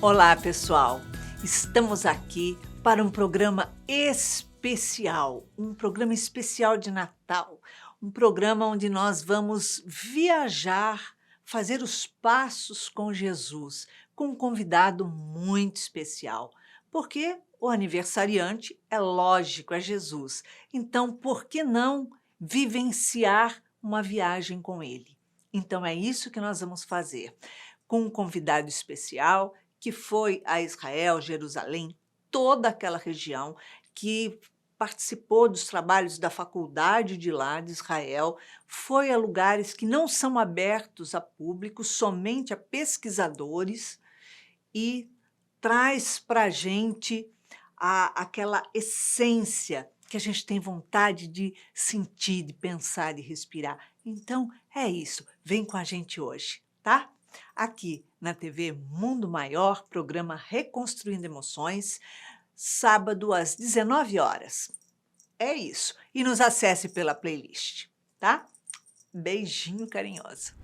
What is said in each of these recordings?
Olá, pessoal! Estamos aqui para um programa especial de Natal, um programa onde nós vamos viajar, fazer os passos com Jesus, com um convidado muito especial, porque o aniversariante, é lógico, é Jesus. Então, por que não vivenciar uma viagem com ele? Então, é isso que nós vamos fazer, com um convidado especial que foi a Israel, Jerusalém, toda aquela região, que participou dos trabalhos da faculdade de lá, de Israel, foi a lugares que não são abertos a público, somente a pesquisadores, e traz para a gente aquela essência que a gente tem vontade de sentir, de pensar, de respirar. Então, é isso. Vem com a gente hoje, tá? Aqui na TV Mundo Maior, programa Reconstruindo Emoções, sábado às 19 horas. É isso. E nos acesse pela playlist, tá? Beijinho carinhoso.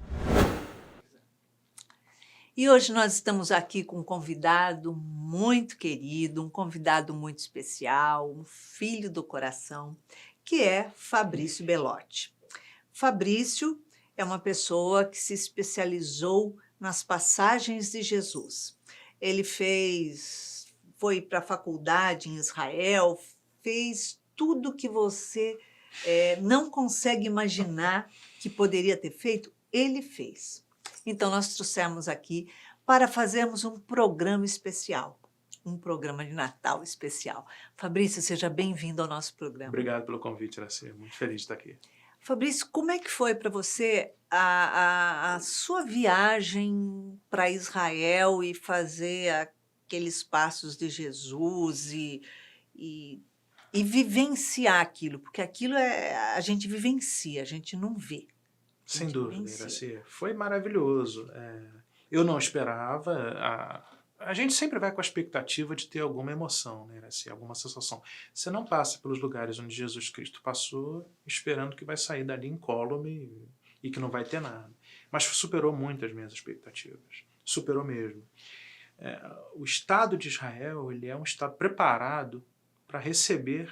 E hoje nós estamos aqui com um convidado muito querido, um convidado muito especial, um filho do coração, que é Fabrício Belotti. Fabrício é uma pessoa que se especializou nas passagens de Jesus. Ele foi para a faculdade em Israel, fez tudo que você não consegue imaginar que poderia ter feito, ele fez. Então, nós trouxemos aqui para fazermos um programa especial, um programa de Natal especial. Fabrício, seja bem-vindo ao nosso programa. Obrigado pelo convite, Iraci. Muito feliz de estar aqui. Fabrício, como é que foi para você a sua viagem para Israel e fazer aqueles passos de Jesus e vivenciar aquilo? Porque aquilo a gente vivencia, a gente não vê. Sem dúvida, Iraci. Foi maravilhoso. Eu não esperava. A gente sempre vai com a expectativa de ter alguma emoção, né, Iraci? Alguma sensação. Você não passa pelos lugares onde Jesus Cristo passou esperando que vai sair dali incólume e que não vai ter nada. Mas superou muito as minhas expectativas. Superou mesmo. O Estado de Israel, ele é um Estado preparado para receber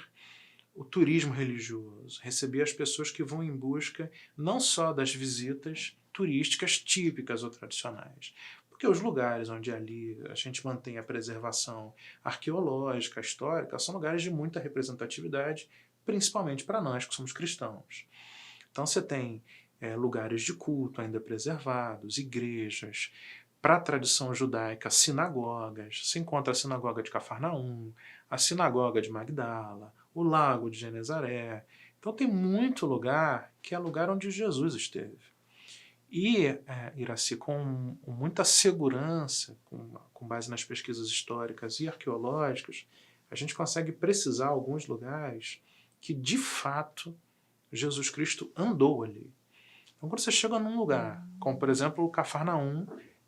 o turismo religioso, receber as pessoas que vão em busca não só das visitas turísticas típicas ou tradicionais, porque os lugares onde ali a gente mantém a preservação arqueológica, histórica, são lugares de muita representatividade, principalmente para nós que somos cristãos. Então você tem lugares de culto ainda preservados, igrejas, para a tradição judaica, sinagogas. Se encontra a sinagoga de Cafarnaum, a sinagoga de Magdala, o lago de Genezaré. Então tem muito lugar que é lugar onde Jesus esteve. E, Iraci, com muita segurança, com base nas pesquisas históricas e arqueológicas, a gente consegue precisar alguns lugares que, de fato, Jesus Cristo andou ali. Então, quando você chega num lugar, como, por exemplo, o Cafarnaum,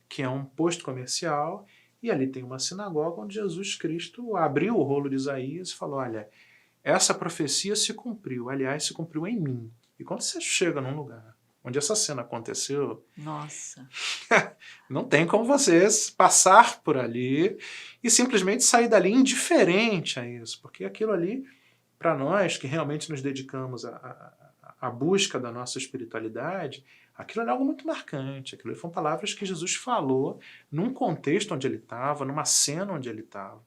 que é um posto comercial, e ali tem uma sinagoga onde Jesus Cristo abriu o rolo de Isaías e falou, olha, essa profecia se cumpriu, aliás, se cumpriu em mim. E quando você chega num lugar onde essa cena aconteceu, nossa, não tem como você passar por ali e simplesmente sair dali indiferente a isso, porque aquilo ali, para nós que realmente nos dedicamos à busca da nossa espiritualidade, aquilo é algo muito marcante. Aquilo foram palavras que Jesus falou num contexto onde ele estava, numa cena onde ele estava.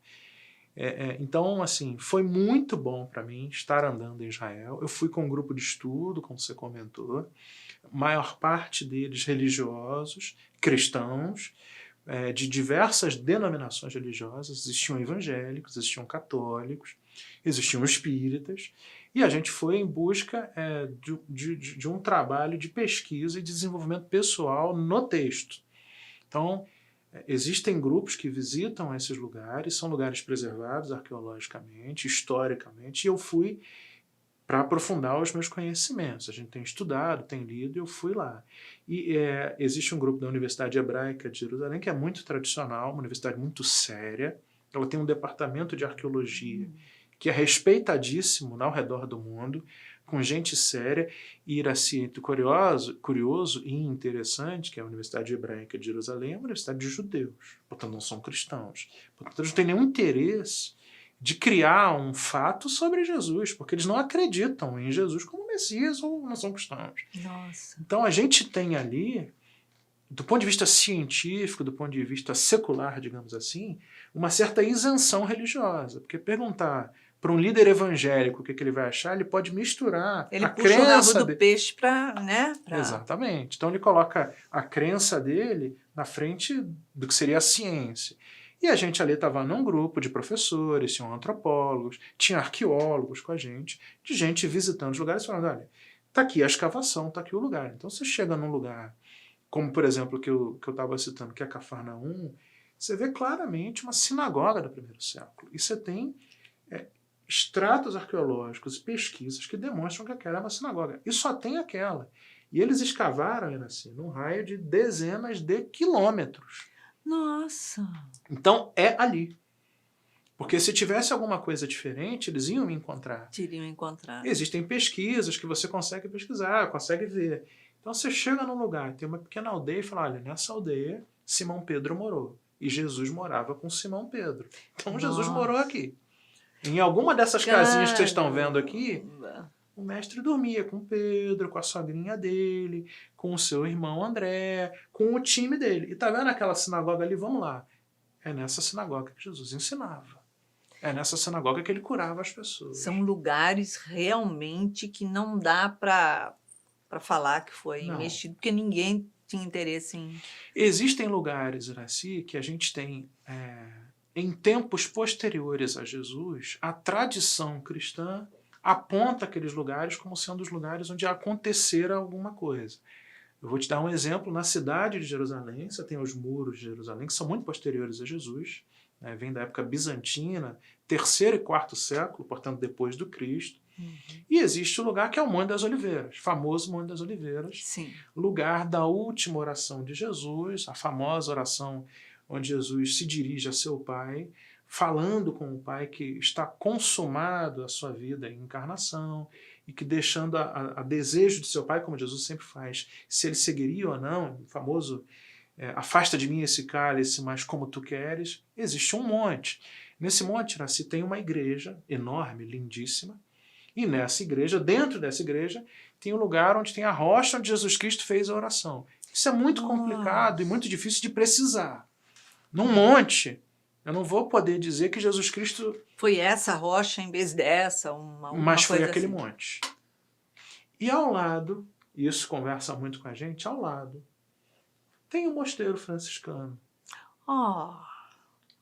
Então, assim, foi muito bom para mim estar andando em Israel. Eu fui com um grupo de estudo, como você comentou, maior parte deles religiosos, cristãos, de diversas denominações religiosas. Existiam evangélicos, existiam católicos, existiam espíritas, e a gente foi em busca de um trabalho de pesquisa e desenvolvimento pessoal no texto. Então, existem grupos que visitam esses lugares, são lugares preservados arqueologicamente, historicamente, e eu fui para aprofundar os meus conhecimentos. A gente tem estudado, tem lido, e eu fui lá. E existe um grupo da Universidade Hebraica de Jerusalém, que é muito tradicional, uma universidade muito séria. Ela tem um departamento de arqueologia que é respeitadíssimo ao redor do mundo, com gente séria, e Iraci, curioso e interessante, que é a Universidade Hebraica de Jerusalém, é uma universidade de judeus, portanto não são cristãos. Portanto, eles não têm nenhum interesse de criar um fato sobre Jesus, porque eles não acreditam em Jesus como Messias ou não são cristãos. Nossa. Então a gente tem ali, do ponto de vista científico, do ponto de vista secular, digamos assim, uma certa isenção religiosa. Porque perguntar para um líder evangélico o que ele vai achar, ele pode misturar Ele a puxa o rabo crença do peixe para, né? Exatamente. Então ele coloca a crença dele na frente do que seria a ciência. E a gente ali estava num grupo de professores, tinham antropólogos, tinha arqueólogos com a gente, de gente visitando os lugares falando, olha, tá aqui a escavação, tá aqui o lugar. Então você chega num lugar, como por exemplo que eu estava citando, que é Cafarnaum, você vê claramente uma sinagoga do primeiro século. E você tem extratos arqueológicos, pesquisas que demonstram que aquela é uma sinagoga. E só tem aquela. E eles escavaram, assim, num raio de dezenas de quilômetros. Nossa! Então é ali. Porque se tivesse alguma coisa diferente, eles iam me encontrar. Iriam encontrar. Existem pesquisas que você consegue pesquisar, consegue ver. Então você chega num lugar, tem uma pequena aldeia e fala, olha, nessa aldeia Simão Pedro morou. E Jesus morava com Simão Pedro. Então Jesus morou aqui. Em alguma dessas casinhas que vocês estão vendo aqui, o mestre dormia com Pedro, com a sogrinha dele, com o seu irmão André, com o time dele. E tá vendo aquela sinagoga ali? Vamos lá. É nessa sinagoga que Jesus ensinava. É nessa sinagoga que ele curava as pessoas. São lugares realmente que não dá para falar que foi mexido, porque ninguém tinha interesse em... Existem lugares, Iraci, que a gente tem, em tempos posteriores a Jesus, a tradição cristã aponta aqueles lugares como sendo os lugares onde acontecera alguma coisa. Eu vou te dar um exemplo. Na cidade de Jerusalém, você tem os muros de Jerusalém, que são muito posteriores a Jesus, né? Vem da época bizantina, 3º e 4º século, portanto depois do Cristo. E existe o lugar que é o Monte das Oliveiras, famoso Monte das Oliveiras, Sim. Lugar da última oração de Jesus, a famosa oração onde Jesus se dirige a seu Pai, falando com o Pai que está consumado a sua vida em encarnação e que deixando a desejo de seu Pai, como Jesus sempre faz, se ele seguiria ou não, o famoso afasta de mim esse cálice, mas como tu queres. Existe um monte. Nesse monte, Iraci, tem uma igreja enorme, lindíssima, e nessa igreja, dentro dessa igreja, tem um lugar onde tem a rocha onde Jesus Cristo fez a oração. Isso é muito complicado e muito difícil de precisar. Num monte, eu não vou poder dizer que Jesus Cristo... Foi essa rocha em vez dessa, mas foi coisa aquele assim. monte. E ao lado, e isso conversa muito com a gente, ao lado, tem um mosteiro franciscano.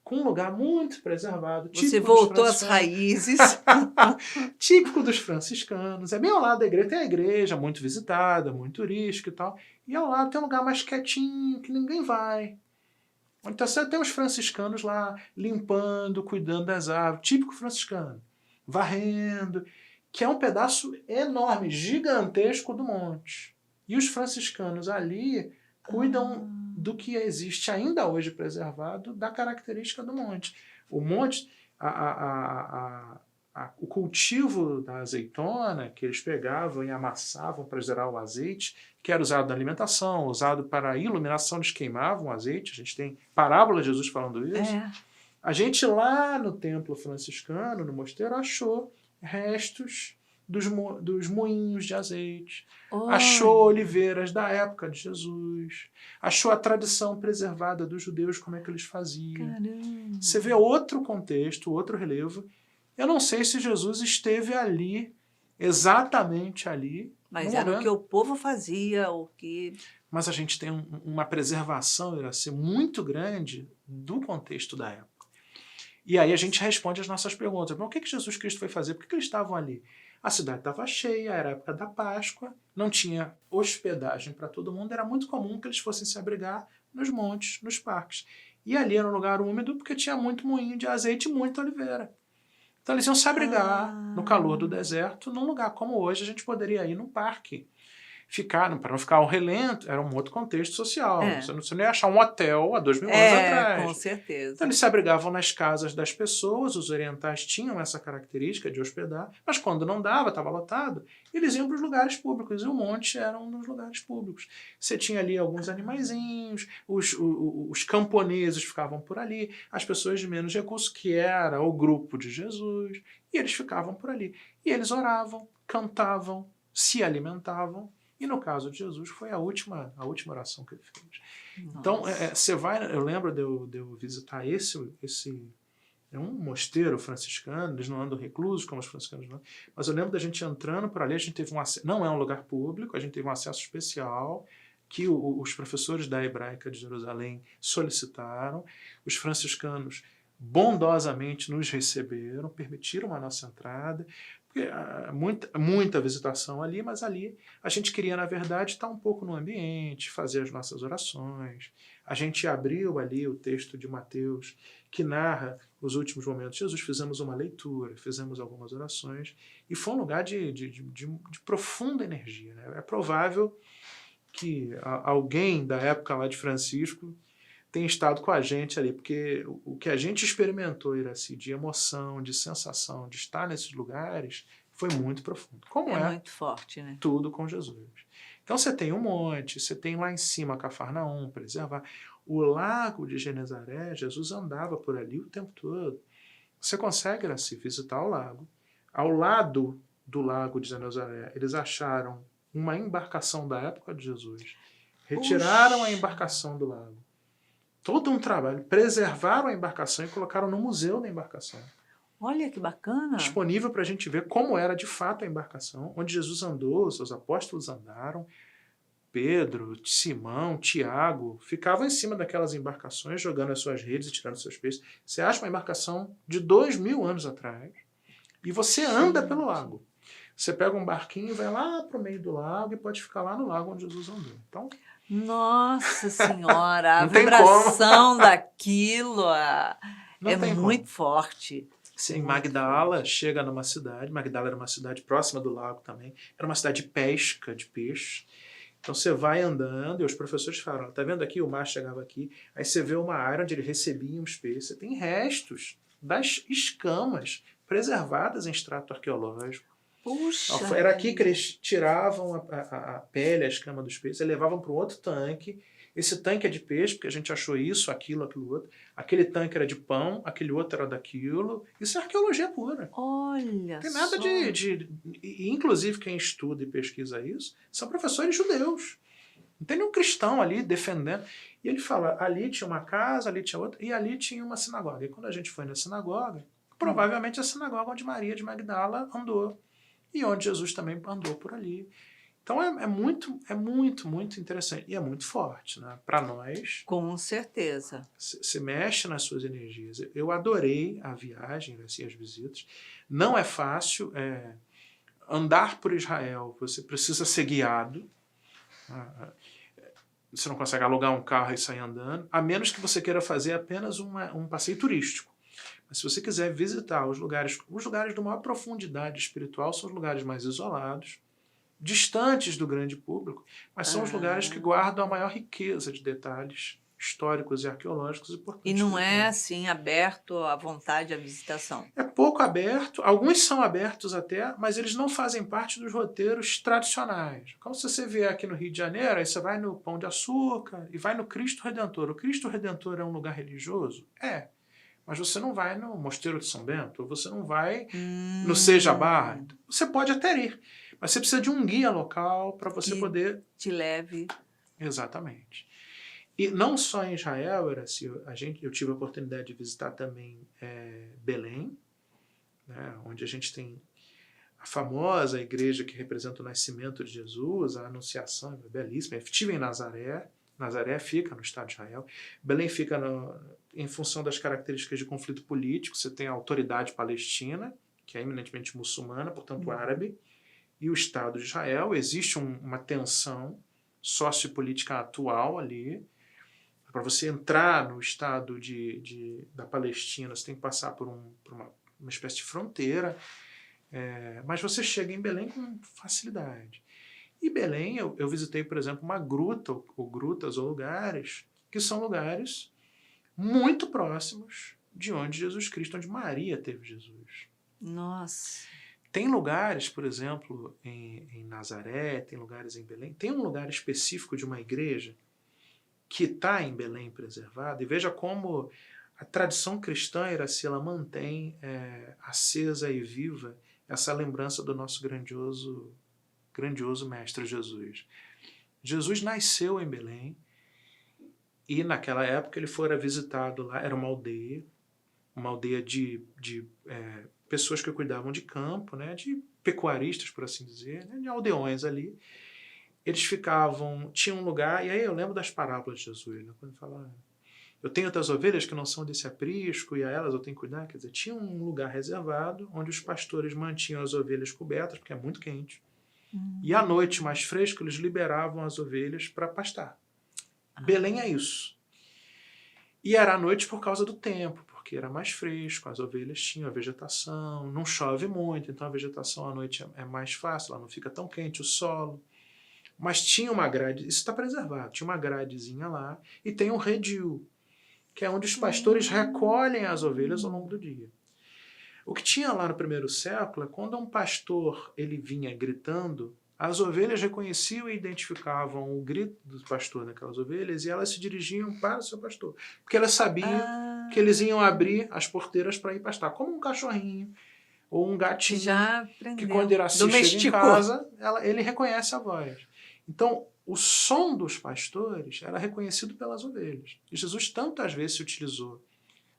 Com um lugar muito preservado. Você voltou às raízes. Típico dos franciscanos. É bem ao lado da igreja. Tem a igreja muito visitada, muito turística e tal. E ao lado tem um lugar mais quietinho, que ninguém vai. Então você tem os franciscanos lá limpando, cuidando das árvores. Típico franciscano. Varrendo. Que é um pedaço enorme, gigantesco do monte. E os franciscanos ali cuidam do que existe ainda hoje preservado da característica do monte. O monte, o cultivo da azeitona, que eles pegavam e amassavam para gerar o azeite, que era usado na alimentação, usado para a iluminação, eles queimavam o azeite. A gente tem parábola de Jesus falando isso. A gente lá no templo franciscano, no mosteiro, achou restos dos moinhos de azeite, achou oliveiras da época de Jesus, achou a tradição preservada dos judeus, como é que eles faziam. Caramba. Você vê outro contexto, outro relevo. Eu não sei se Jesus esteve ali, exatamente ali. Mas era o que o povo fazia, o que... Mas a gente tem uma preservação, Iraci, muito grande do contexto da época. E aí a gente responde as nossas perguntas. Mas o que Jesus Cristo foi fazer? Por que eles estavam ali? A cidade estava cheia, era a época da Páscoa, não tinha hospedagem para todo mundo, era muito comum que eles fossem se abrigar nos montes, nos parques. E ali era um lugar úmido porque tinha muito moinho de azeite e muita oliveira. Então eles iam se abrigar no calor do deserto, num lugar como hoje a gente poderia ir num parque. para não ficar ao relento, era um outro contexto social. É. Você não ia achar um hotel há 2.000 anos atrás. Com certeza. Então eles se abrigavam nas casas das pessoas, os orientais tinham essa característica de hospedar, mas quando não dava, estava lotado, eles iam para os lugares públicos, e o monte era um dos lugares públicos. Você tinha ali alguns animaizinhos, os camponeses ficavam por ali, as pessoas de menos recursos, que era o grupo de Jesus, e eles ficavam por ali. E eles oravam, cantavam, se alimentavam, e no caso de Jesus foi a última oração que ele fez. Nossa. Então, você vai, eu lembro de eu visitar esse é um mosteiro franciscano, eles não andam reclusos como os franciscanos não, mas eu lembro da gente entrando por ali, a gente teve não é um lugar público, a gente teve um acesso especial que os professores da Hebraica de Jerusalém solicitaram, os franciscanos bondosamente nos receberam, permitiram a nossa entrada, muita visitação ali, mas ali a gente queria, na verdade, estar um pouco no ambiente, fazer as nossas orações. A gente abriu ali o texto de Mateus, que narra os últimos momentos de Jesus, fizemos uma leitura, fizemos algumas orações, e foi um lugar de profunda energia, né? É provável que alguém da época lá de Francisco tem estado com a gente ali, porque o que a gente experimentou, Iraci, de emoção, de sensação, de estar nesses lugares, foi muito profundo. Como é muito forte, né? Tudo com Jesus. Então você tem um monte, você tem lá em cima Cafarnaum, preservar. O lago de Genezaré, Jesus andava por ali o tempo todo. Você consegue, Iraci, visitar o lago. Ao lado do lago de Genezaré, eles acharam uma embarcação da época de Jesus. Retiraram a embarcação do lago. Todo um trabalho. Preservaram a embarcação e colocaram no museu da embarcação. Olha que bacana. Disponível para a gente ver como era de fato a embarcação, onde Jesus andou, seus apóstolos andaram, Pedro, Simão, Tiago, ficavam em cima daquelas embarcações, jogando as suas redes e tirando seus peixes. Você acha uma embarcação de 2.000 anos atrás e você anda pelo lago. Você pega um barquinho e vai lá para o meio do lago e pode ficar lá no lago onde Jesus andou. Então, nossa Senhora, a Não tem vibração daquilo Não é tem muito como. forte. Você em Magdala chega numa cidade, Magdala era uma cidade próxima do lago também, era uma cidade de pesca, de peixe. Então você vai andando e os professores falam, tá vendo aqui? O mar chegava aqui, aí você vê uma área onde ele recebia uns peixes. Você tem restos das escamas preservadas em extrato arqueológico. Puxa! Era aqui que eles tiravam a pele, a escama dos peixes, e levavam para um outro tanque. Esse tanque é de peixe, porque a gente achou isso, aquilo outro. Aquele tanque era de pão, aquele outro era daquilo. Isso é arqueologia pura. Olha, Não tem nada inclusive, quem estuda e pesquisa isso são professores judeus. Não tem nenhum cristão ali defendendo. E ele fala, ali tinha uma casa, ali tinha outra, e ali tinha uma sinagoga. E quando a gente foi na sinagoga, provavelmente a sinagoga onde Maria de Magdala andou. E onde Jesus também andou por ali. Então é muito interessante. E é muito forte, né? Para nós. Com certeza. Se mexe nas suas energias. Eu adorei a viagem, assim, as visitas. Não é fácil andar por Israel. Você precisa ser guiado. Você não consegue alugar um carro e sair andando, a menos que você queira fazer apenas um passeio turístico. Mas se você quiser visitar os lugares de maior profundidade espiritual são os lugares mais isolados, distantes do grande público, mas são os lugares que guardam a maior riqueza de detalhes históricos e arqueológicos importantes. E não é assim aberto à vontade à visitação? É pouco aberto, alguns são abertos até, mas eles não fazem parte dos roteiros tradicionais. Como se você vier aqui no Rio de Janeiro, aí você vai no Pão de Açúcar e vai no Cristo Redentor. O Cristo Redentor é um lugar religioso? É. Mas você não vai no Mosteiro de São Bento, ou você não vai no Seja Barra. Você pode até ir, mas você precisa de um guia local para você poder... te leve. Exatamente. E não só em Israel, eu tive a oportunidade de visitar também Belém, né, onde a gente tem a famosa igreja que representa o nascimento de Jesus, a Anunciação, é belíssima. Eu estive em Nazaré. Nazaré fica no estado de Israel. Belém fica em função das características de conflito político. Você tem a autoridade palestina, que é eminentemente muçulmana, portanto árabe, e o Estado de Israel. Existe uma tensão sociopolítica atual ali. Para você entrar no Estado da Palestina, você tem que passar por uma espécie de fronteira, mas você chega em Belém com facilidade. E Belém, eu visitei, por exemplo, uma gruta, ou grutas, ou lugares, que são lugares muito próximos de onde Jesus Cristo, onde Maria teve Jesus. Nossa. Tem lugares, por exemplo, em Nazaré, tem lugares em Belém, tem um lugar específico de uma igreja que está em Belém preservado, e veja como a tradição cristã, Iraci, ela mantém acesa e viva essa lembrança do nosso grandioso Mestre Jesus. Jesus nasceu em Belém, e naquela época ele fora visitado lá, era uma aldeia de pessoas que cuidavam de campo, né, de pecuaristas, por assim dizer, né, de aldeões ali. Eles tinham um lugar, e aí eu lembro das parábolas de Jesus, né, quando fala, eu tenho outras ovelhas que não são desse aprisco, e a elas eu tenho que cuidar. Quer dizer, tinha um lugar reservado onde os pastores mantinham as ovelhas cobertas, porque é muito quente. E à noite, mais fresco, eles liberavam as ovelhas para pastar. Belém é isso. E era à noite por causa do tempo, porque era mais fresco, as ovelhas tinham a vegetação, não chove muito, então a vegetação à noite é mais fácil, ela não fica tão quente, o solo. Mas tinha uma grade, isso está preservado, tinha uma gradezinha lá, e tem um redil, que é onde os pastores recolhem as ovelhas ao longo do dia. O que tinha lá no primeiro século é quando um pastor ele vinha gritando, as ovelhas reconheciam e identificavam o grito do pastor naquelas ovelhas e elas se dirigiam para o seu pastor. Porque elas sabiam que eles iam abrir as porteiras para ir pastar. Como um cachorrinho ou um gatinho Já que quando Iraci chega em casa, ele reconhece a voz. Então, o som dos pastores era reconhecido pelas ovelhas. E Jesus tantas vezes se utilizou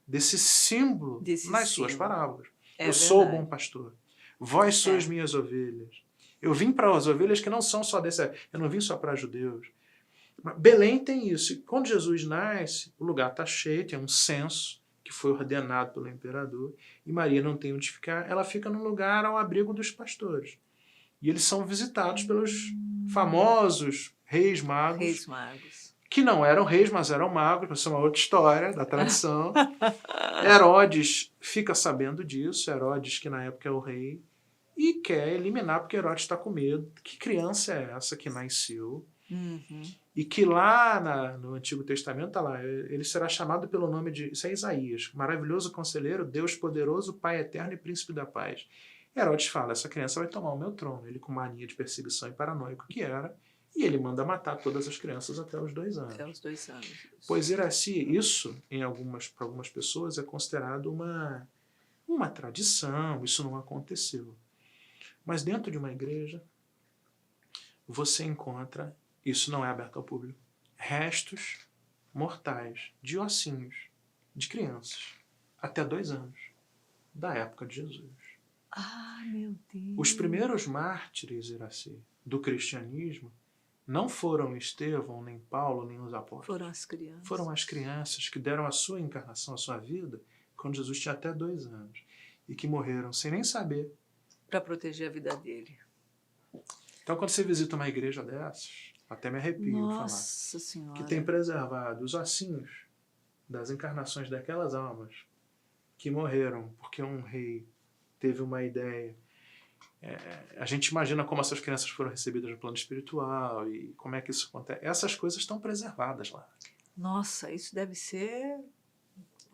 desse símbolo nas suas parábolas. Eu sou o bom pastor. Vós sois minhas ovelhas. Eu vim para as ovelhas que não são só desse... Eu não vim só para judeus. Belém tem isso. E quando Jesus nasce, o lugar está cheio, tem um censo que foi ordenado pelo imperador, e Maria não tem onde ficar, ela fica num lugar ao abrigo dos pastores. E eles são visitados pelos famosos reis magos, que não eram reis, mas eram magos, mas isso é uma outra história da tradição. Herodes fica sabendo disso, Herodes, que na época é o rei, e quer eliminar, porque Herodes está com medo. Que criança é essa que nasceu? E que lá no Antigo Testamento, tá lá, ele será chamado pelo nome de... Isso é Isaías. Maravilhoso conselheiro, Deus poderoso, Pai eterno e príncipe da paz. Herodes fala, essa criança vai tomar o meu trono. Ele com mania de perseguição e paranoico que era, e ele manda matar todas as crianças até os 2 anos. Até os 2 anos. Pois, Iraci, isso, para algumas pessoas, é considerado uma tradição, isso não aconteceu. Mas dentro de uma igreja, você encontra, isso não é aberto ao público, restos mortais de ossinhos de crianças, até 2 anos, da época de Jesus. Ah, meu Deus! Os primeiros mártires, Iraci, do cristianismo, não foram Estevão, nem Paulo, nem os apóstolos. Foram as crianças. Foram as crianças que deram a sua encarnação, a sua vida, quando Jesus tinha até 2 anos. E que morreram sem nem saber. Para proteger a vida dele. Então, quando você visita uma igreja dessas, até me arrepio falar. Nossa Senhora! Que tem preservado os ossinhos das encarnações daquelas almas que morreram porque um rei teve uma ideia. A gente imagina como essas crianças foram recebidas no plano espiritual e como é que isso acontece. Essas coisas estão preservadas lá. Nossa, isso deve ser...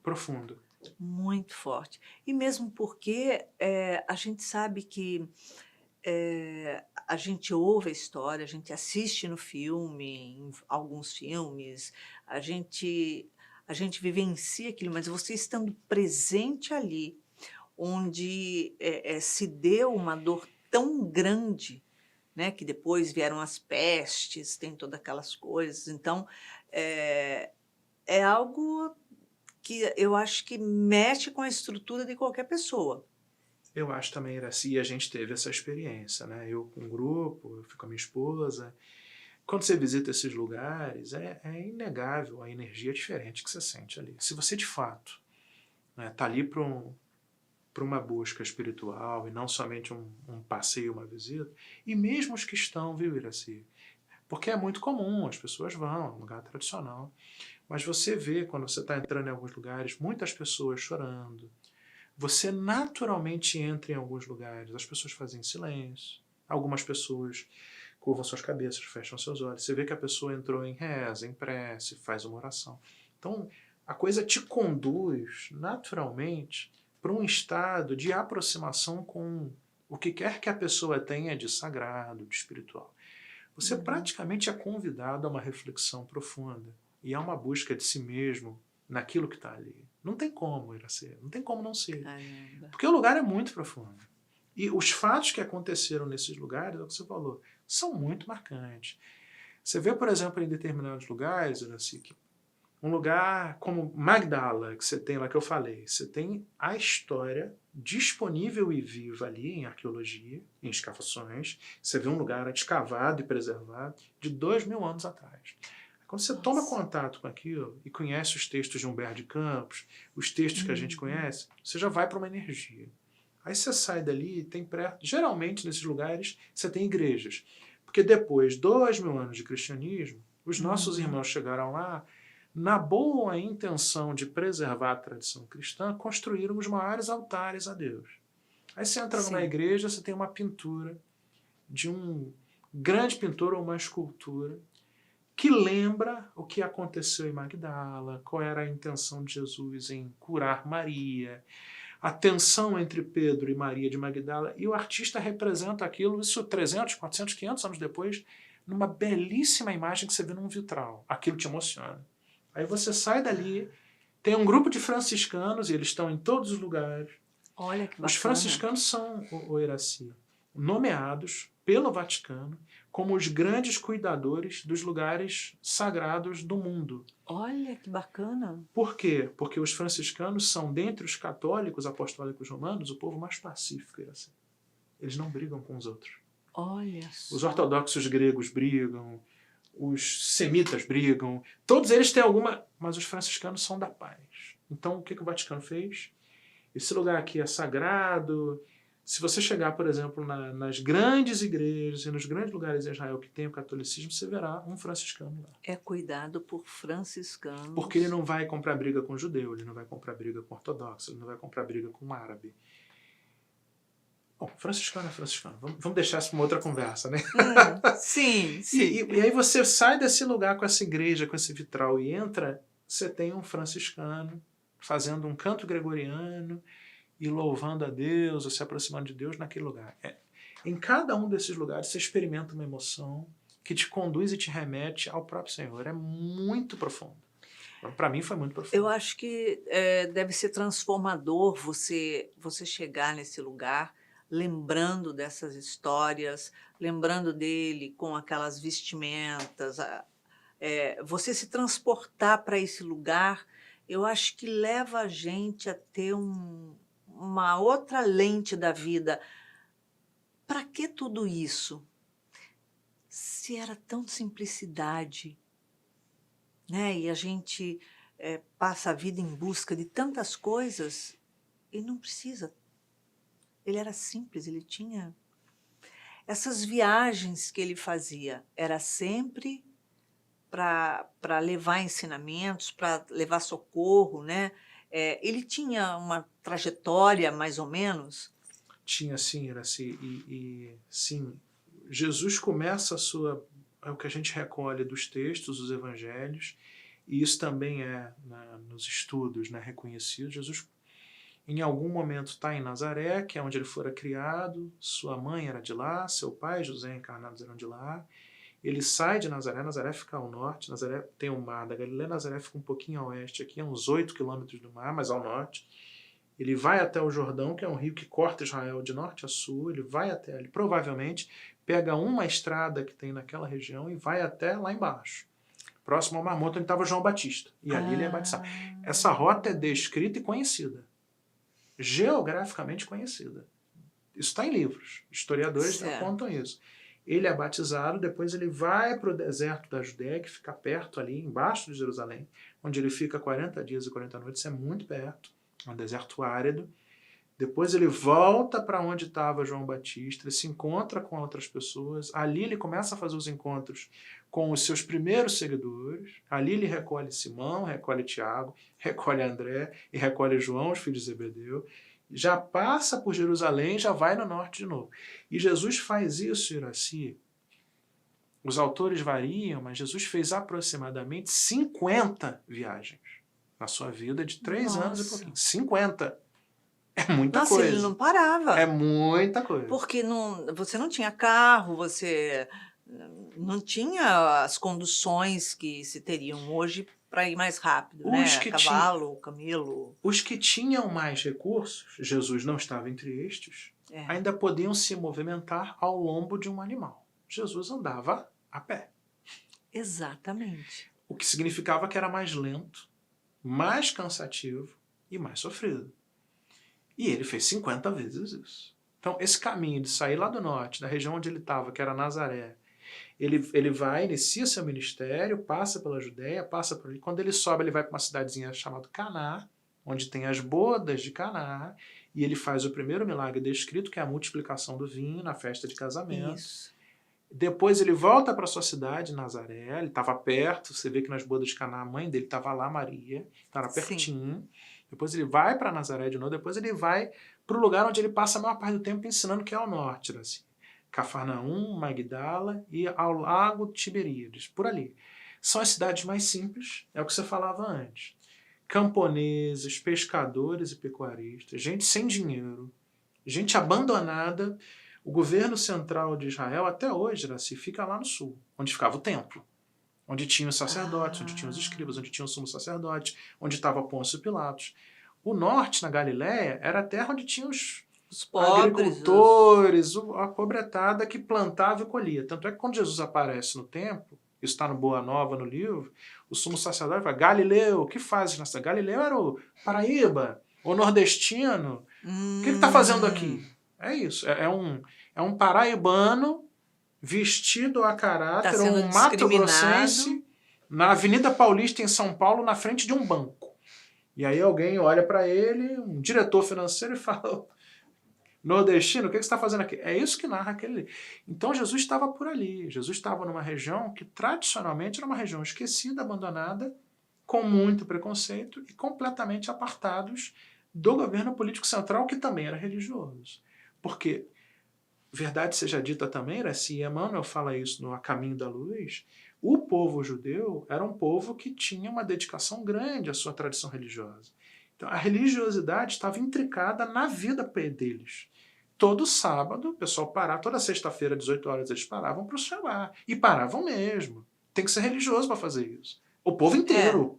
profundo. Muito forte. E mesmo porque a gente sabe que a gente ouve a história, a gente assiste no filme, em alguns filmes, a gente vivencia aquilo, mas você estando presente ali, onde se deu uma dor tão grande, né, que depois vieram as pestes, tem todas aquelas coisas. Então, é algo que eu acho que mexe com a estrutura de qualquer pessoa. Eu acho também, Iraci, e a gente teve essa experiência, né? Eu com um grupo, eu fui com a minha esposa. Quando você visita esses lugares, é inegável a energia diferente que você sente ali. Se você, de fato, tá ali para uma busca espiritual e não somente um passeio, uma visita, e mesmo os que estão, viu, Iraci? Porque é muito comum, as pessoas vão, é um lugar tradicional, mas você vê, quando você está entrando em alguns lugares, muitas pessoas chorando. Você naturalmente entra em alguns lugares, as pessoas fazem silêncio, algumas pessoas curvam suas cabeças, fecham seus olhos. Você vê que a pessoa entrou em reza, em prece, faz uma oração. Então, a coisa te conduz naturalmente para um estado de aproximação com o que quer que a pessoa tenha de sagrado, de espiritual. Você praticamente é convidado a uma reflexão profunda e a uma busca de si mesmo naquilo que está ali. Não tem como ir a ser, não tem como não ser. Caramba. Porque o lugar é muito profundo. E os fatos que aconteceram nesses lugares, é o que você falou, são muito marcantes. Você vê, por exemplo, em determinados lugares, Iraci, um lugar como Magdala, que você tem lá que eu falei, você tem a história disponível e viva ali em arqueologia, em escavações. Você vê um lugar escavado e preservado de 2000 anos atrás. Quando você toma contato com aquilo e conhece os textos de Humberto de Campos, os textos que a gente conhece, você já vai para uma energia. Aí você sai dali e tem perto, geralmente nesses lugares, você tem igrejas. Porque depois de 2000 anos de cristianismo, os nossos irmãos chegaram lá, na boa intenção de preservar a tradição cristã, construíram os maiores altares a Deus. Aí você entra numa igreja, você tem uma pintura de um grande pintor ou uma escultura que lembra o que aconteceu em Magdala, qual era a intenção de Jesus em curar Maria, a tensão entre Pedro e Maria de Magdala, e o artista representa aquilo, isso 300, 400, 500 anos depois, numa belíssima imagem que você vê num vitral. Aquilo te emociona. Aí você sai dali, tem um grupo de franciscanos, e eles estão em todos os lugares. Olha que bacana. Os franciscanos são, o Iraci, nomeados pelo Vaticano como os grandes cuidadores dos lugares sagrados do mundo. Olha que bacana. Por quê? Porque os franciscanos são, dentre os católicos apostólicos romanos, o povo mais pacífico, Iraci. Eles não brigam com os outros. Olha só. Os ortodoxos gregos brigam, os semitas brigam, todos eles têm alguma... Mas os franciscanos são da paz. Então, o que o Vaticano fez? Esse lugar aqui é sagrado. Se você chegar, por exemplo, nas grandes igrejas e nos grandes lugares em Israel que tem o catolicismo, você verá um franciscano lá. É cuidado por franciscanos. Porque ele não vai comprar briga com judeu, ele não vai comprar briga com ortodoxo, ele não vai comprar briga com árabe. Bom, franciscano é franciscano. Vamos deixar isso para uma outra conversa, né? Sim, sim. E aí você sai desse lugar com essa igreja, com esse vitral e entra, você tem um franciscano fazendo um canto gregoriano e louvando a Deus, ou se aproximando de Deus naquele lugar. Em cada um desses lugares você experimenta uma emoção que te conduz e te remete ao próprio Senhor. É muito profundo. Para mim foi muito profundo. Eu acho que deve ser transformador você chegar nesse lugar lembrando dessas histórias, lembrando dele com aquelas vestimentas, você se transportar para esse lugar, eu acho que leva a gente a ter uma outra lente da vida. Para que tudo isso? Se era tão simplicidade, né? E a gente passa a vida em busca de tantas coisas e não precisa. Ele era simples, ele tinha... Essas viagens que ele fazia, era sempre para levar ensinamentos, para levar socorro, né? Ele tinha uma trajetória, mais ou menos? Tinha, sim, Iraci. Sim, Jesus começa é o que a gente recolhe dos textos, dos evangelhos, e isso também nos estudos, né, reconhecido. Jesus, em algum momento, está em Nazaré, que é onde ele fora criado, sua mãe era de lá, seu pai, José encarnados, eram de lá. Ele sai de Nazaré, Nazaré fica ao norte, Nazaré tem o mar da Galileia, Nazaré fica um pouquinho a oeste, aqui, uns 8 quilômetros do mar, mas ao norte. Ele vai até o Jordão, que é um rio que corta Israel de norte a sul, ele vai até ali, provavelmente pega uma estrada que tem naquela região e vai até lá embaixo, próximo ao Mar Morto, onde estava João Batista, e ali ele é batizado. Essa rota é descrita e conhecida, geograficamente conhecida. Isso está em livros, historiadores apontam isso. Ele é batizado, depois ele vai para o deserto da Judéia, que fica perto ali, embaixo de Jerusalém, onde ele fica 40 dias e 40 noites, isso é muito perto, é um deserto árido. Depois ele volta para onde estava João Batista, ele se encontra com outras pessoas, ali ele começa a fazer os encontros com os seus primeiros seguidores, ali ele recolhe Simão, recolhe Tiago, recolhe André e recolhe João, os filhos de Zebedeu, já passa por Jerusalém, já vai no norte de novo. E Jesus faz isso, Iraci, Os autores variam, mas Jesus fez aproximadamente 50 viagens na sua vida de 3 anos e pouquinho. 50. É muita Nossa, ele coisa. não parava. É muita coisa. Porque você não tinha carro, você não tinha as conduções que se teriam hoje para ir mais rápido, né? Cavalo, camelo. Os que tinham mais recursos, Jesus não estava entre estes, ainda podiam se movimentar ao lombo de um animal. Jesus andava a pé. Exatamente. O que significava que era mais lento, mais cansativo e mais sofrido. E ele fez 50 vezes isso. Então, esse caminho de sair lá do norte, da região onde ele estava, que era Nazaré, ele vai, inicia seu ministério, passa pela Judéia, passa por ali. Quando ele sobe, ele vai para uma cidadezinha chamada Caná, onde tem as bodas de Caná, e ele faz o primeiro milagre descrito, que é a multiplicação do vinho na festa de casamento. Isso. Depois ele volta para sua cidade, Nazaré, ele estava perto, você vê que nas bodas de Caná a mãe dele estava lá, Maria, estava pertinho. Sim. Depois ele vai para Nazaré de novo, depois ele vai para o lugar onde ele passa a maior parte do tempo ensinando, que é ao norte, assim. Cafarnaum, Magdala e ao lago Tiberíades, por ali. São as cidades mais simples, é o que você falava antes. Camponeses, pescadores e pecuaristas, gente sem dinheiro, gente abandonada. O governo central de Israel, até hoje, Iraci, fica lá no sul, onde ficava o templo. Onde tinha os sacerdotes, onde tinha os escribas, onde tinha o sumo sacerdote, onde estava Pôncio Pilatos. O norte, na Galiléia, era a terra onde tinha os pobres, agricultores, a pobretada que plantava e colhia. Tanto é que quando Jesus aparece no templo, isso está no Boa Nova, no livro, o sumo sacerdote fala, Galileu, o que fazes nessa? Galileu era o Paraíba, o nordestino. O que ele está fazendo aqui? É isso, é um paraibano vestido a caráter, um mato-grossense, na Avenida Paulista, em São Paulo, na frente de um banco. E aí alguém olha para ele, um diretor financeiro, e fala, nordestino, o que você está fazendo aqui? É isso que narra aquele. Então Jesus estava por ali. Jesus estava numa região que tradicionalmente era uma região esquecida, abandonada, com muito preconceito e completamente apartados do governo político central, que também era religioso. Porque, verdade seja dita também, Iraci, Emmanuel fala isso no A Caminho da Luz, o povo judeu era um povo que tinha uma dedicação grande à sua tradição religiosa. Então, a religiosidade estava intricada na vida deles. Todo sábado, o pessoal parava, toda sexta-feira, 18 horas, eles paravam para o Shabá. E paravam mesmo. Tem que ser religioso para fazer isso. O povo inteiro.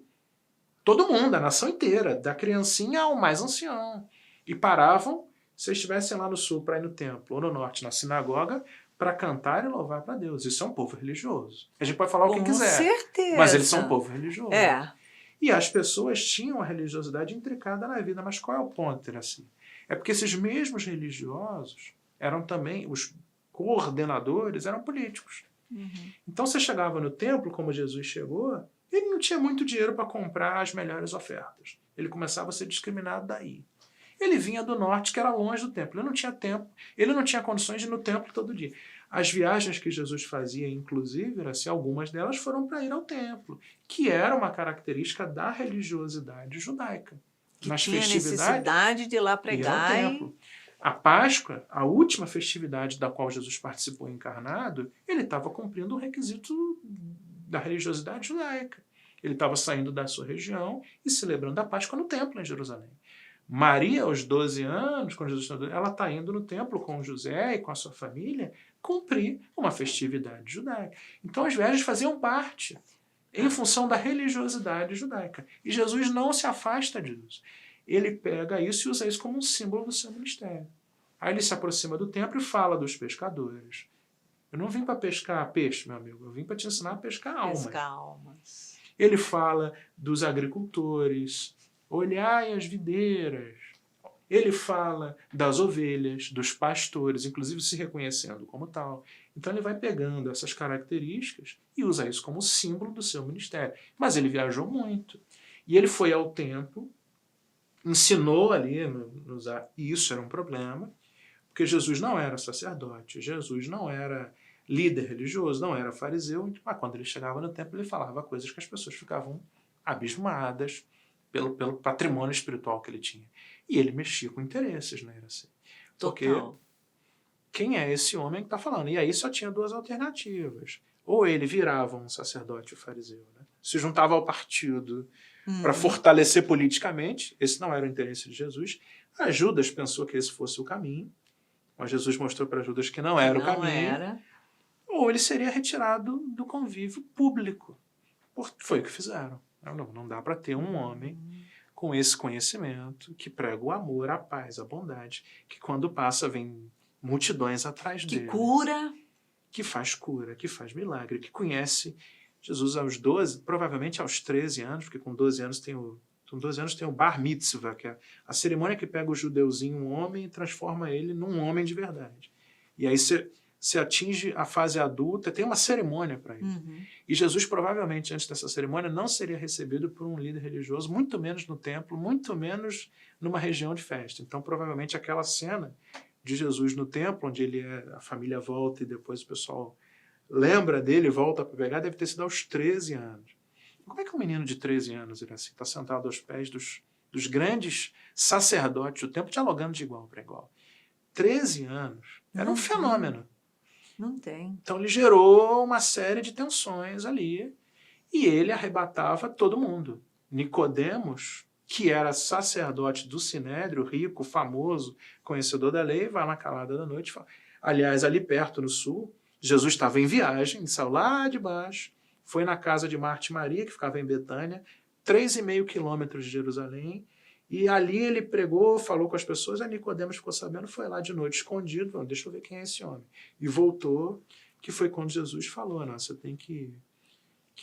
Todo mundo, a nação inteira, da criancinha ao mais ancião. E paravam, se estivessem lá no sul para ir no templo, ou no norte, na sinagoga, para cantar e louvar para Deus. Isso é um povo religioso. A gente pode falar o que quiser. Com certeza. Mas eles são um povo religioso. É. E as pessoas tinham a religiosidade intricada na vida. Mas qual é o ponto, Iraci? É porque esses mesmos religiosos eram também, os coordenadores eram políticos. Uhum. Então você chegava no templo, como Jesus chegou, ele não tinha muito dinheiro para comprar as melhores ofertas. Ele começava a ser discriminado daí. Ele vinha do norte, que era longe do templo. Ele não tinha tempo, ele não tinha condições de ir no templo todo dia. As viagens que Jesus fazia, inclusive, assim, algumas delas foram para ir ao templo, que era uma característica da religiosidade judaica. Que tinha necessidade de ir lá pregar. Ir ao templo. A Páscoa, a última festividade da qual Jesus participou encarnado, ele estava cumprindo um requisito da religiosidade judaica. Ele estava saindo da sua região e celebrando a Páscoa no templo em Jerusalém. Maria, aos 12 anos, quando Jesus ela está indo no templo com José e com a sua família cumprir uma festividade judaica. Então as viagens faziam parte em função da religiosidade judaica. E Jesus não se afasta disso. Ele pega isso e usa isso como um símbolo do seu ministério. Aí ele se aproxima do templo e fala dos pescadores. Eu não vim para pescar peixe, meu amigo. Eu vim para te ensinar a pescar almas. Pescar almas. Ele fala dos agricultores. Olhai as videiras. Ele fala das ovelhas, dos pastores, inclusive se reconhecendo como tal. Então ele vai pegando essas características e usa isso como símbolo do seu ministério. Mas ele viajou muito. E ele foi ao templo, ensinou ali, e isso era um problema, porque Jesus não era sacerdote, Jesus não era líder religioso, não era fariseu, mas quando ele chegava no templo ele falava coisas que as pessoas ficavam abismadas pelo patrimônio espiritual que ele tinha. E ele mexia com interesses, né, Iraci? Porque quem é esse homem que está falando? E aí só tinha duas alternativas. ou ele virava um sacerdote fariseu, né? Se juntava ao partido para fortalecer politicamente, esse não era o interesse de Jesus. A Judas pensou que esse fosse o caminho, mas Jesus mostrou para Judas que não era o caminho. Ou ele seria retirado do convívio público. Foi o que fizeram. Não dá para ter um homem com esse conhecimento, que prega o amor, a paz, a bondade, que quando passa vem multidões atrás dele. Que cura. Que faz cura, que faz milagre, que conhece Jesus aos 12, provavelmente aos 13 anos, porque com 12 anos tem o Bar Mitzvah, que é a cerimônia que pega o judeuzinho, um homem, e transforma ele num homem de verdade. E aí você atinge a fase adulta, tem uma cerimônia para isso. E Jesus, provavelmente, antes dessa cerimônia, não seria recebido por um líder religioso, muito menos no templo, muito menos numa região de festa. Então, provavelmente, aquela cena de Jesus no templo, onde a família volta e depois o pessoal lembra dele e volta para pegar, deve ter sido aos 13 anos. Como é que um menino de 13 anos está sentado aos pés dos grandes sacerdotes do templo, dialogando de igual para igual? 13 anos. Era um fenômeno. Não tem. Então ele gerou uma série de tensões ali e ele arrebatava todo mundo. Nicodemos, que era sacerdote do Sinédrio, rico, famoso, conhecedor da lei, vai na calada da noite. Aliás, ali perto no sul, Jesus estava em viagem, saiu lá de baixo, foi na casa de Marta e Maria, que ficava em Betânia, 3,5 quilômetros de Jerusalém, e ali ele pregou, falou com as pessoas, a Nicodemos ficou sabendo, foi lá de noite escondido, falou, deixa eu ver quem é esse homem. E voltou, que foi quando Jesus falou, não, você tem que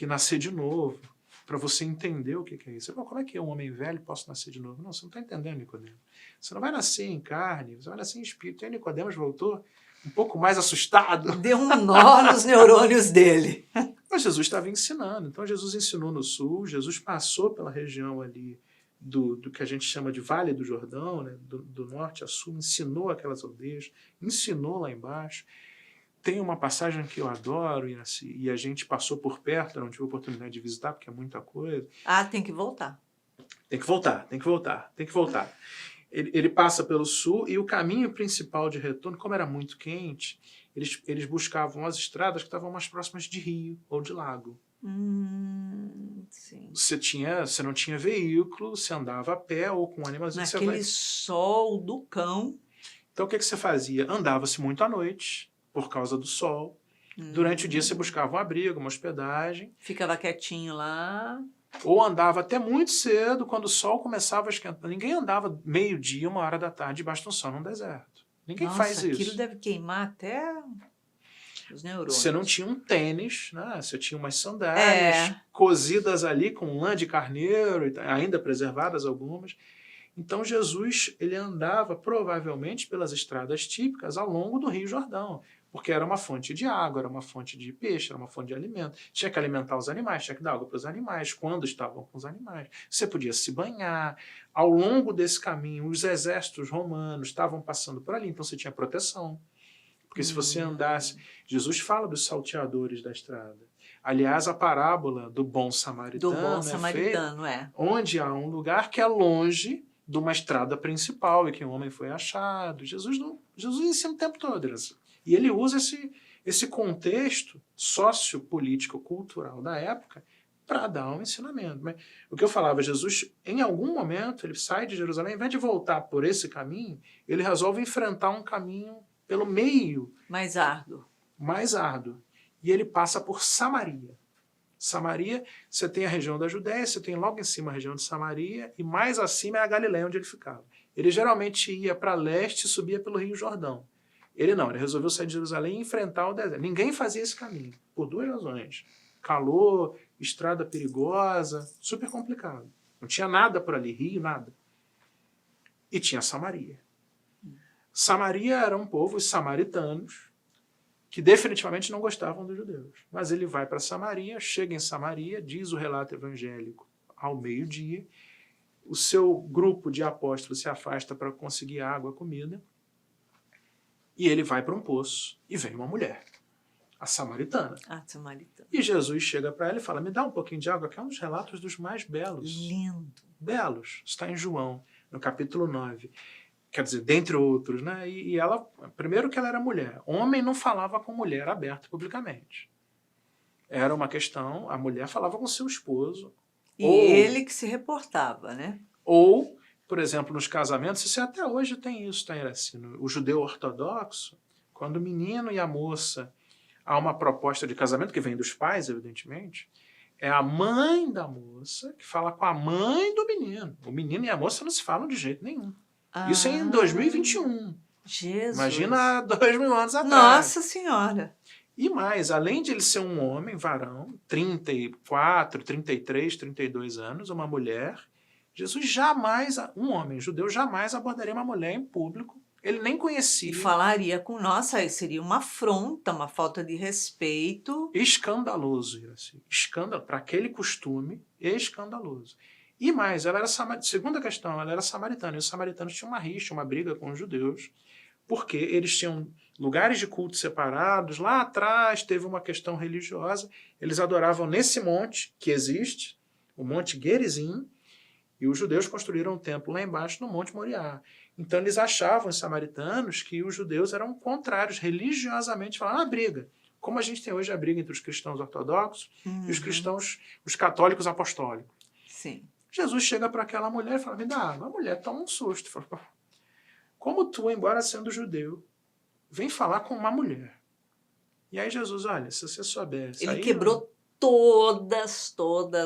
nascer de novo, para você entender o que é isso. Falou, como é que eu, um homem velho, posso nascer de novo? Não, você não está entendendo, Nicodemos. Você não vai nascer em carne, você vai nascer em espírito. E aí Nicodemos voltou um pouco mais assustado. Deu um nó nos neurônios dele. Mas Jesus estava ensinando. Então Jesus ensinou no sul, Jesus passou pela região ali do que a gente chama de Vale do Jordão, né? do norte a sul, ensinou aquelas aldeias, ensinou lá embaixo. Tem uma passagem que eu adoro e a gente passou por perto, não tive a oportunidade de visitar porque é muita coisa. Tem que voltar. Tem que voltar. Ele passa pelo sul e o caminho principal de retorno, como era muito quente, eles buscavam as estradas que estavam mais próximas de rio ou de lago. Sim. Você não tinha veículo, você andava a pé ou com animais. Naquele sol do cão. Então o que você fazia? Andava-se muito à noite, por causa do sol. Durante o dia você buscava um abrigo, uma hospedagem. Ficava quietinho lá. Ou andava até muito cedo, quando o sol começava a esquentar. Ninguém andava meio-dia, 1h da tarde, debaixo do sol num deserto. Ninguém faz isso. Aquilo deve queimar até os neurônios. Você não tinha um tênis, né? Você tinha umas sandálias cozidas ali com lã de carneiro, ainda preservadas algumas. Então Jesus ele andava provavelmente pelas estradas típicas ao longo do Rio Jordão, porque era uma fonte de água, era uma fonte de peixe, era uma fonte de alimento. Tinha que alimentar os animais, tinha que dar água para os animais, quando estavam com os animais. Você podia se banhar. Ao longo desse caminho, os exércitos romanos estavam passando por ali, então você tinha proteção. Porque se você andasse... Jesus fala dos salteadores da estrada. Aliás, a parábola do bom samaritano, é onde há um lugar que é longe de uma estrada principal e que um homem foi achado. Jesus ensina o tempo todo. E ele usa esse contexto sociopolítico, cultural da época para dar um ensinamento. Mas o que eu falava, Jesus, em algum momento, ele sai de Jerusalém, ao invés de voltar por esse caminho, ele resolve enfrentar um caminho pelo meio. Mais árduo. E ele passa por Samaria. Samaria, você tem a região da Judéia, você tem logo em cima a região de Samaria, e mais acima é a Galiléia, onde ele ficava. Ele geralmente ia para leste e subia pelo Rio Jordão. Ele resolveu sair de Jerusalém e enfrentar o deserto. Ninguém fazia esse caminho, por 2 razões. Calor, estrada perigosa, super complicado. Não tinha nada por ali, rio, nada. E tinha Samaria. Samaria era um povo, os samaritanos, que definitivamente não gostavam dos judeus. Mas ele vai para Samaria, chega em Samaria, diz o relato evangélico, ao meio-dia, o seu grupo de apóstolos se afasta para conseguir água, comida, e ele vai para um poço e vem uma mulher, a samaritana. E Jesus chega para ela e fala, me dá um pouquinho de água, que é um dos relatos dos mais belos. Lindo. Belos. Está em João, no capítulo 9. Quer dizer, dentre outros, né? E ela, primeiro que ela era mulher. Homem não falava com mulher aberto publicamente. Era uma questão, a mulher falava com seu esposo. E ele que se reportava, né? Ou, por exemplo, nos casamentos, isso até hoje tem isso, tá, Iraci? O judeu ortodoxo, quando o menino e a moça há uma proposta de casamento, que vem dos pais, evidentemente, é a mãe da moça que fala com a mãe do menino. O menino e a moça não se falam de jeito nenhum. Isso é em 2021. Jesus. Imagina 2000 anos atrás. Nossa Senhora. E mais, além de ele ser um homem, varão, 34, 33, 32 anos, uma mulher, Jesus jamais, um homem judeu, jamais abordaria uma mulher em público. Ele nem conhecia. E falaria com, nossa, aí seria uma afronta, uma falta de respeito. Escandaloso, assim. Escândalo, para aquele costume, escandaloso. E mais, ela era segunda questão, ela era samaritana. E os samaritanos tinham uma rixa, uma briga com os judeus, porque eles tinham lugares de culto separados. Lá atrás teve uma questão religiosa. Eles adoravam nesse monte que existe, o Monte Gerizim, e os judeus construíram um templo lá embaixo no Monte Moriá. Então eles achavam, os samaritanos, que os judeus eram contrários, religiosamente, falavam, briga. Como a gente tem hoje a briga entre os cristãos ortodoxos e os cristãos, os católicos apostólicos. Sim. Jesus chega para aquela mulher e fala, me dá água. A mulher toma um susto. Fala, como tu, embora sendo judeu, vem falar com uma mulher? E aí Jesus, olha, se você soubesse... Ele aí, quebrou todas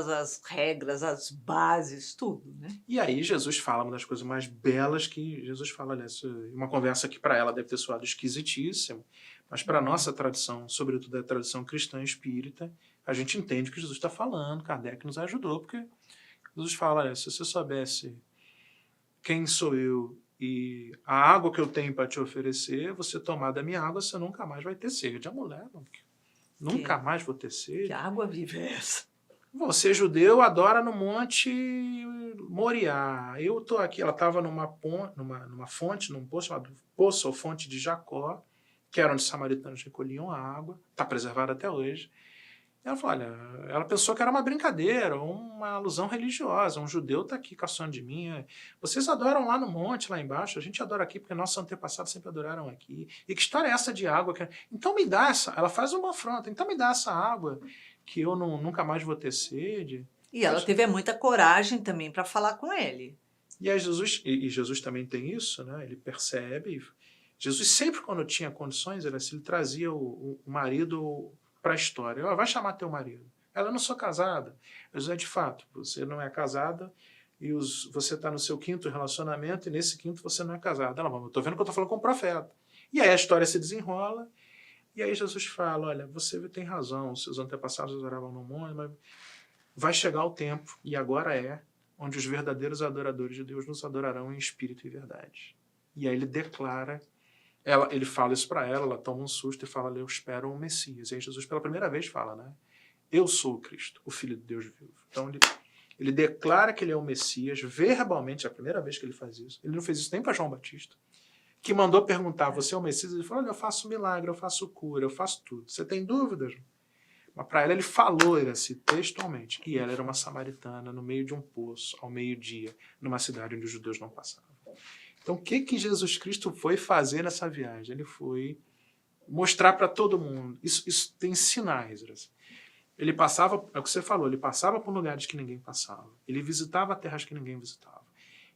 as regras, as bases, tudo, né? E aí Jesus fala uma das coisas mais belas que Jesus fala, olha, uma conversa que para ela deve ter soado esquisitíssima, mas para a nossa tradição, sobretudo a tradição cristã espírita, a gente entende o que Jesus está falando. Kardec nos ajudou, porque Jesus fala, olha, se você soubesse quem sou eu e a água que eu tenho para te oferecer, você tomar da minha água, você nunca mais vai ter sede. A mulher, nunca mais vou ter sede. Que água viva é essa? Você, judeu, adora no Monte Moriá. Eu estou aqui, ela estava numa fonte, num poço chamado Poço ou Fonte de Jacó, que era onde os samaritanos recolhiam a água, está preservada até hoje. Ela falou, olha, ela pensou que era uma brincadeira, uma alusão religiosa. Um judeu está aqui caçando de mim. Vocês adoram lá no monte, lá embaixo. A gente adora aqui porque nossos antepassados sempre adoraram aqui. E que história é essa de água? Então me dá essa... Ela faz uma afronta. Então me dá essa água que eu nunca mais vou ter sede. E ela teve muita coragem também para falar com ele. E aí Jesus também tem isso, né? Ele percebe. Jesus sempre, quando tinha condições, ele trazia o marido para a história. Ela vai chamar teu marido. Ela, não sou casada. Jesus, de fato, você não é casada e você está no seu 5º relacionamento e nesse 5º você não é casada. Ela, eu estou vendo que eu estou falando com um profeta. E aí a história se desenrola e aí Jesus fala, olha, você tem razão, seus antepassados adoravam no monte, mas vai chegar o tempo, e agora é, onde os verdadeiros adoradores de Deus nos adorarão em espírito e verdade. E aí ele declara, ele fala isso para ela toma um susto e fala, eu espero um Messias. E aí Jesus pela primeira vez fala, né? Eu sou o Cristo, o Filho de Deus vivo. Então ele declara que ele é o Messias, verbalmente, é a primeira vez que ele faz isso. Ele não fez isso nem para João Batista, que mandou perguntar, você é o Messias? Ele falou, olha, eu faço milagre, eu faço cura, eu faço tudo. Você tem dúvidas? Mas para ela ele falou textualmente. E ela era uma samaritana no meio de um poço, ao meio-dia, numa cidade onde os judeus não passavam. Então o que Jesus Cristo foi fazer nessa viagem? Ele foi mostrar para todo mundo. Isso tem sinais. Ele passava, é o que você falou, ele passava por lugares que ninguém passava. Ele visitava terras que ninguém visitava.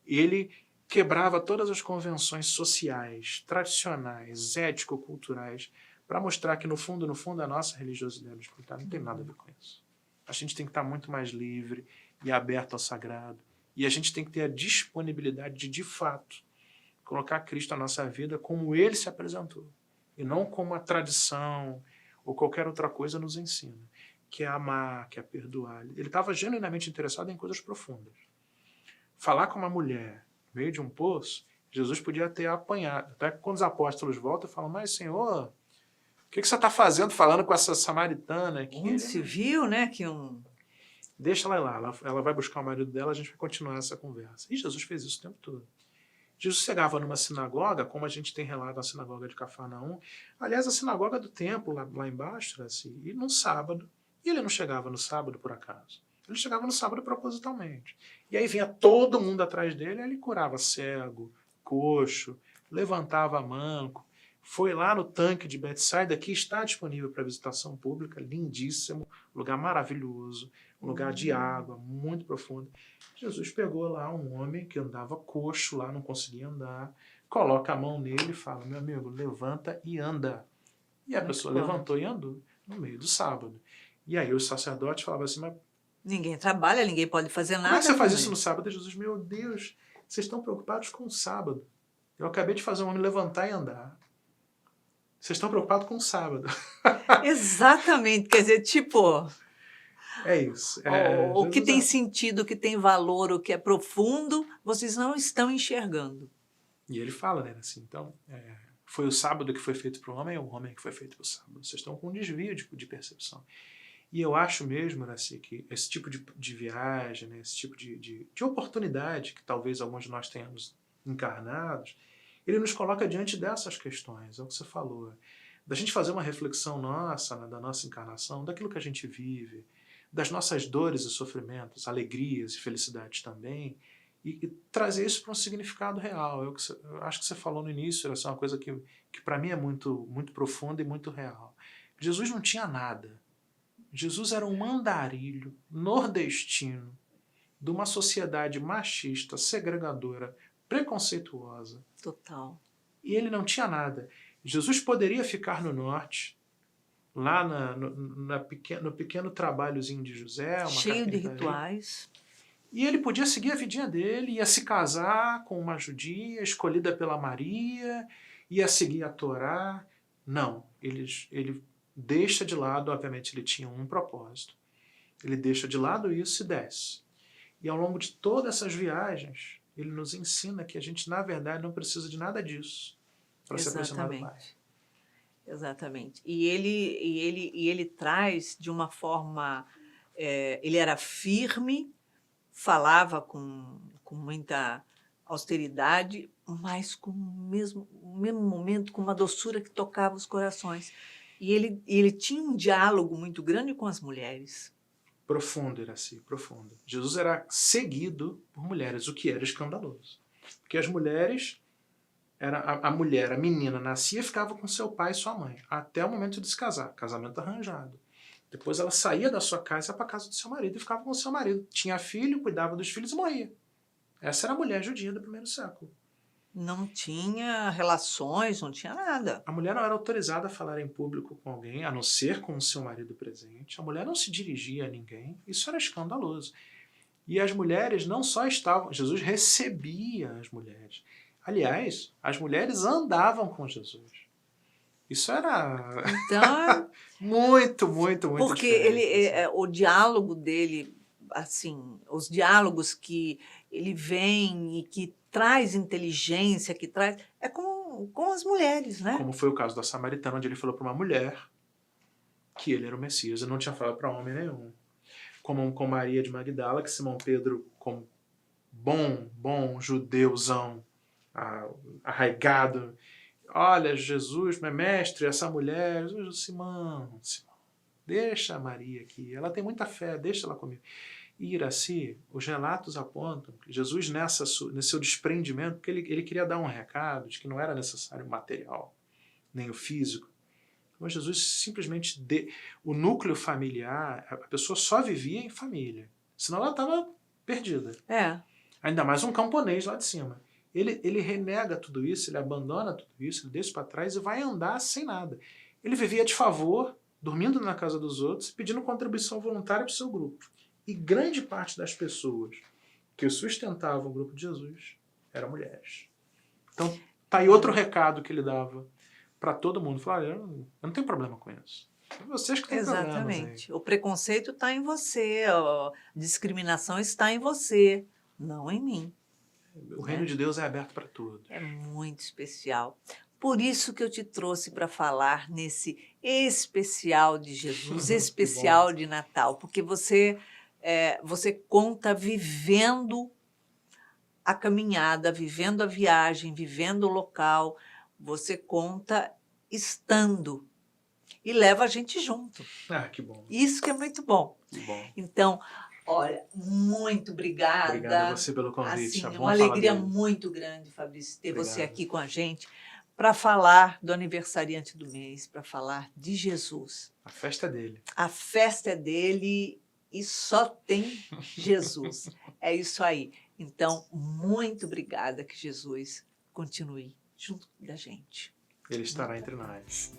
Ele quebrava todas as convenções sociais, tradicionais, ético-culturais, para mostrar que, no fundo, a nossa religiosidade espiritual não tem nada a ver com isso. A gente tem que estar muito mais livre e aberto ao sagrado. E a gente tem que ter a disponibilidade de fato, colocar Cristo na nossa vida como Ele se apresentou. E não como a tradição ou qualquer outra coisa nos ensina. Que é amar, que é perdoar. Ele estava genuinamente interessado em coisas profundas. Falar com uma mulher no meio de um poço, Jesus podia ter apanhado. Até quando os apóstolos voltam, falam, mas Senhor, o que você está fazendo falando com essa samaritana aqui? Onde se viu, né, que Deixa ela ir lá, ela vai buscar o marido dela, a gente vai continuar essa conversa. E Jesus fez isso o tempo todo. Jesus chegava numa sinagoga, como a gente tem relato na sinagoga de Cafarnaum, aliás, a sinagoga do templo, lá embaixo, assim, e no sábado, e ele não chegava no sábado por acaso. Ele chegava no sábado propositalmente. E aí vinha todo mundo atrás dele, e ele curava cego, coxo, levantava manco, foi lá no tanque de Betsaida, que está disponível para visitação pública, lindíssimo, lugar maravilhoso, um lugar de água muito profundo. Jesus pegou lá um homem que andava coxo lá, não conseguia andar, coloca a mão nele e fala, meu amigo, levanta e anda. E a pessoa levantou e andou no meio do sábado. E aí os sacerdotes falavam assim, mas Ninguém trabalha, ninguém pode fazer nada. como é que você faz também. isso no sábado? E Jesus, meu Deus, vocês estão preocupados com o sábado. Eu acabei de fazer um homem levantar e andar. Vocês estão preocupados com o sábado. Exatamente, quer dizer, tipo, É isso. o que tem sentido, o que tem valor, o que é profundo, vocês não estão enxergando. E ele fala, né, assim, então, foi o sábado que foi feito para o homem que foi feito para o sábado. Vocês estão com um desvio de percepção. E eu acho mesmo, assim, que esse tipo de viagem, né, esse tipo de oportunidade que talvez alguns de nós tenhamos encarnados, ele nos coloca diante dessas questões, é o que você falou, da gente fazer uma reflexão nossa, né, da nossa encarnação, daquilo que a gente vive, das nossas dores e sofrimentos, alegrias e felicidades também, e trazer isso para um significado real. Eu acho que você falou no início, essa é uma coisa que para mim é muito, muito profunda e muito real. Jesus não tinha nada. Jesus era um andarilho nordestino de uma sociedade machista, segregadora, preconceituosa. Total. E ele não tinha nada. Jesus poderia ficar no norte, lá no pequeno trabalhozinho de José, uma cheio de carpintaria. rituais. E ele podia seguir a vidinha dele, ia se casar com uma judia escolhida pela Maria, ia seguir a Torá. Não, ele deixa de lado, obviamente ele tinha um propósito, ele deixa de lado isso e desce. E ao longo de todas essas viagens, ele nos ensina que a gente, na verdade, não precisa de nada disso para se aproximar do Pai. Exatamente. E ele traz de uma forma... ele era firme, falava com muita austeridade, mas com o mesmo momento, com uma doçura que tocava os corações. E ele tinha um diálogo muito grande com as mulheres. Profundo, Iraci, profundo. Jesus era seguido por mulheres, o que era escandaloso. Porque as mulheres, a mulher, a menina, nascia e ficava com seu pai e sua mãe, até o momento de se casar, casamento arranjado. Depois ela saía da sua casa e ia para a casa do seu marido e ficava com o seu marido. Tinha filho, cuidava dos filhos e morria. Essa era a mulher judia do primeiro século. Não tinha relações, não tinha nada. A mulher não era autorizada a falar em público com alguém, a não ser com o seu marido presente. A mulher não se dirigia a ninguém. Isso era escandaloso. E as mulheres não só estavam... Jesus recebia as mulheres. Aliás, as mulheres andavam com Jesus. Isso era então, muito, muito, muito porque diferente. o diálogo dele, assim, os diálogos que ele vem e que traz inteligência, que traz... É com as mulheres, né? Como foi o caso da Samaritana, onde ele falou para uma mulher que ele era o Messias e não tinha falado para homem nenhum. Como com Maria de Magdala, que Simão Pedro, como bom judeuzão, arraigado, olha, Jesus, meu mestre, essa mulher, Simão, deixa a Maria aqui, ela tem muita fé, deixa ela comigo. E Iraci, os relatos apontam que Jesus, nesse seu desprendimento, porque ele queria dar um recado de que não era necessário o material, nem o físico. Mas Jesus simplesmente... O núcleo familiar, a pessoa só vivia em família. Senão ela estava perdida. Ainda mais um camponês lá de cima. Ele renega tudo isso, ele abandona tudo isso, ele deixa para trás e vai andar sem nada. Ele vivia de favor, dormindo na casa dos outros, pedindo contribuição voluntária para o seu grupo. E grande parte das pessoas que sustentavam o grupo de Jesus eram mulheres. Então, tá aí outro recado que ele dava para todo mundo. Falava, eu não tenho problema com isso. É vocês que têm problemas. Exatamente. O preconceito está em você, a discriminação está em você, não em mim. O reino de Deus é aberto para todos. É muito especial. Por isso que eu te trouxe para falar nesse especial de Jesus, especial de Natal, porque você conta vivendo a caminhada, vivendo a viagem, vivendo o local, você conta estando e leva a gente junto. Ah, que bom. Isso que é muito bom. Que bom. Então, olha, muito obrigada. Obrigada a você pelo convite. Assim, é bom uma alegria falar dele. muito grande, Fabrício, ter você aqui com a gente, para falar do aniversariante do mês, para falar de Jesus. A festa é dele. A festa é dele e só tem Jesus. É isso aí. Então, muito obrigada, que Jesus continue junto da gente. Ele estará entre nós.